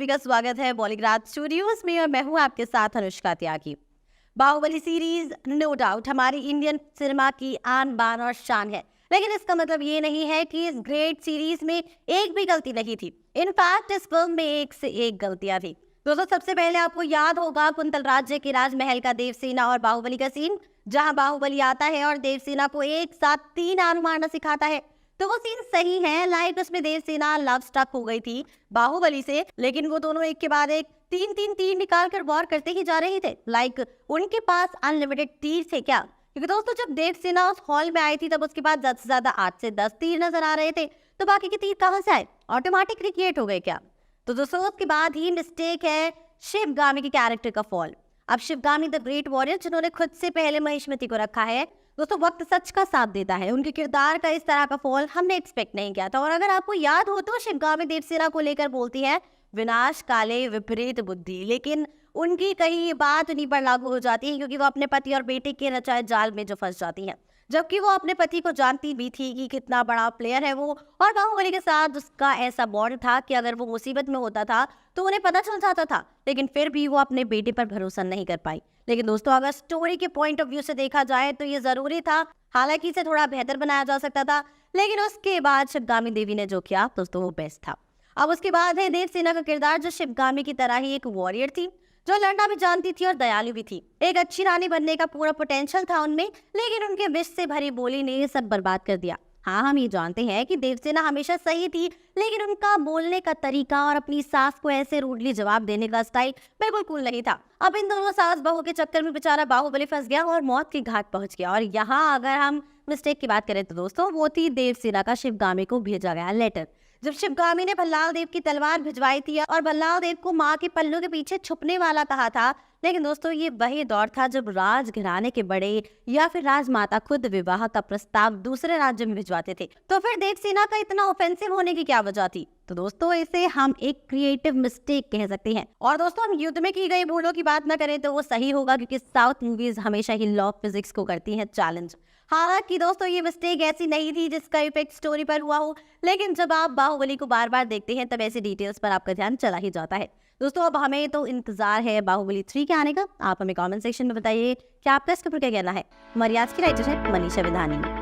सभी का स्वागत है बॉलीग्राज स्टूडियोज में और मैं हूं आपके साथ अनुष्का त्यागी। बाहुबली सीरीज नो डाउट हमारी इंडियन सिनेमा की आन बान और शान है, लेकिन इसका मतलब ये नहीं है कि इस ग्रेट सीरीज में एक भी गलती नहीं थी। इनफैक्ट इस फिल्म में एक से एक गलतियां थी। दोस्तों, सबसे पहले आपको याद होगा कुंतल राज्य के राजमहल का देवसेना और बाहुबली का सीन, जहां बाहुबली आता है और देवसेना को एक साथ 3 आरू मारना सिखाता है। तो वो सीन सही है, लाइक उसमें देवसेना लव स्टक हो गई थी बाहुबली से, लेकिन वो दोनों एक के बाद एक तीन निकाल कर वॉर करते ही जा रहे थे। लाइक उनके पास अनलिमिटेड तीर थे क्या? क्योंकि दोस्तों जब देवसेना उस हॉल में आई थी तब उसके बाद ज्यादा से ज्यादा 8 से 10 तीर नजर आ रहे थे, तो बाकी के तीर कहाँ से आए? ऑटोमेटिकली क्रिएट हो गए क्या? तो दोस्तों उसके बाद ही मिस्टेक है शिवगामी के कैरेक्टर का फॉल। अब शिवगामी द ग्रेट वॉरियर जिन्होंने खुद से पहले महिष्मति को रखा है, दोस्तों वक्त सच का साथ देता है। उनके किरदार का इस तरह का फॉल हमने एक्सपेक्ट नहीं किया था। और अगर आपको याद हो तो शिवगामी देवसेना को लेकर बोलती है विनाश काले विपरीत बुद्धि, लेकिन उनकी कहीं ये बात उन्हीं पर लागू हो जाती है क्योंकि वो अपने पति और बेटे के रचाए जाल में जो फंस जाती हैं, जबकि वो अपने पति को जानती भी थी कि कितना बड़ा प्लेयर है वो, और बाहुबली के साथ उसका ऐसा बॉन्ड था कि अगर वो मुसीबत में होता था तो उन्हें पता चल जाता था, लेकिन फिर भी वो अपने बेटे पर भरोसा नहीं कर पाई। लेकिन दोस्तों अगर स्टोरी के पॉइंट ऑफ व्यू से देखा जाए तो ये जरूरी था, हालांकि इसे थोड़ा बेहतर बनाया जा सकता था, लेकिन उसके बाद शिवगामी देवी ने जो किया दोस्तों वो बेस्ट था। अब उसके बाद है देवसेना का किरदार, जो शिवगामी की तरह ही एक वॉरियर थी, जो लड़ना भी जानती थी और दयालु भी थी। एक अच्छी रानी बनने का पूरा पोटेंशियल था उनमें, लेकिन उनके विष से भरी बोली ने ये सब बर्बाद कर दिया। हाँ, हम ये जानते हैं कि देवसेना हमेशा सही थी, लेकिन उनका बोलने का तरीका और अपनी सास को ऐसे रूडली जवाब देने का स्टाइल बिल्कुल कूल नहीं था। अब इन दोनों सास बहू के चक्कर में बेचारा बाहुबली फंस गया और मौत की घाट पहुंच गया। और यहाँ अगर हम मिस्टेक की बात करें तो दोस्तों वो थी देवसेना का शिवगामी को भेजा गया लेटर। जब शिवगामी ने भल्लाल देव की तलवार भिजवाई थी और भल्लाल देव को माँ के पल्लू के पीछे छुपने वाला कहा था, लेकिन दोस्तों ये वही दौर था जब राज घराने के बड़े या फिर राजमाता खुद विवाह का प्रस्ताव दूसरे राज्य में भिजवाते थे। तो फिर देवसेना का इतना ऑफेंसिव होने की क्या वजह थी? तो दोस्तों इसे हम एक क्रिएटिव मिस्टेक कह सकते हैं। और दोस्तों हम युद्ध में की गई भूलों की बात न करें तो वो सही होगा, क्योंकि साउथ मूवीज हमेशा ही लॉ फिजिक्स को करती हैं चैलेंज। हालांकि दोस्तों ये मिस्टेक ऐसी नहीं थी जिसका इफेक्ट स्टोरी पर हुआ हो, लेकिन जब आप बाहुबली को बार बार देखते हैं तब ऐसी डिटेल्स पर आपका ध्यान चला ही जाता है। दोस्तों अब हमें तो इंतजार है बाहुबली 3 के आने का। आप हमें कमेंट सेक्शन में बताइए कि आपका इसके ऊपर क्या कहना है। हमारी आज की राइटर है मनीषा विधानी।